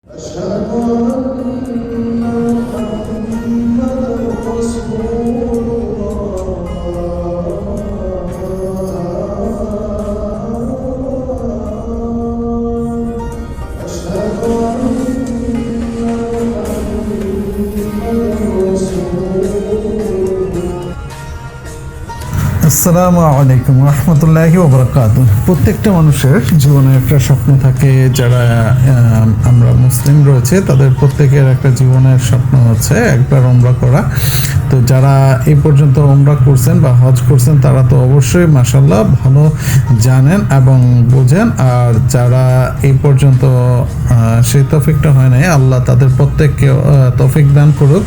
আসসালামু আলাইকুম রহমতুল্লাহি ওয়া বারাকাতুহু। প্রত্যেকটা মানুষের জীবনে একটা স্বপ্ন থাকে। যারা আমরা মুসলিম রয়েছে তাদের প্রত্যেকের একটা জীবনের স্বপ্ন হচ্ছে একবার উমরা করা। তো যারা এই পর্যন্ত উমরা করছেন বা হজ করছেন তারা তো অবশ্যই মাশাআল্লাহ ভালো জানেন এবং বোঝেন। আর যারা এই পর্যন্ত সেই তৌফিকটা হয় নাই, আল্লাহ তাদের প্রত্যেককে তৌফিক দান করুক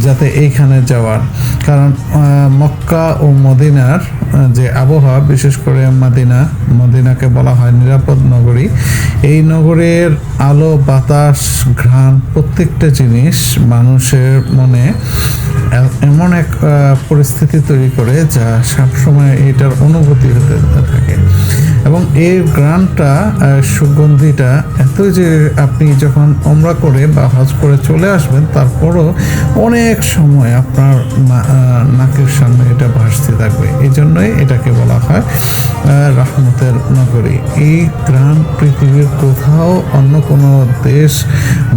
যাতে এইখানে যাওয়ার। কারণ মক্কা ও মদিনার যে আবহাওয়া, বিশেষ করে মদিনাকে বলা হয় নিরাপদ নগরী। এই নগরের আলো, বাতাস, ঘ্রাণ প্রত্যেকটা জিনিস মানুষের মনে এমন এক পরিস্থিতি তৈরি করে যা সবসময় এটার অনুভূতি হতে থাকে। এবং এর ঘ্রাণটা, সুগন্ধিটা এত যে আপনি যখন উমরা করে বা হজ করে চলে আসবেন তারপরও অনেক সময় আপনার নাকের সামনে এটা ভাসতে থাকবে। এই জন্যই এটাকে বলা হয় রহমতের নগরী। এই ঘ্রাণ পৃথিবীর কোথাও অন্য কোনো দেশ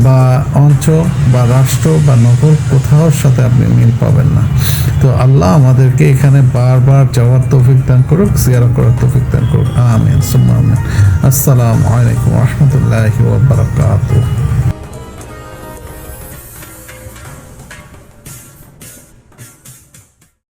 বা অঞ্চল বা রাষ্ট্র বা নগর কোথাওর সাথে আপনি মিল পাবেন না। তো আল্লাহ আমাদেরকে এখানে বারবার যাওয়ার তৌফিক দান করুক, জিয়ারত করার তৌফিক দান করুক। আমিন সুম্মা আমিন। আসসালামু আলাইকুম ওয়া রাহমাতুল্লাহি ওয়া বারাকাতুহু।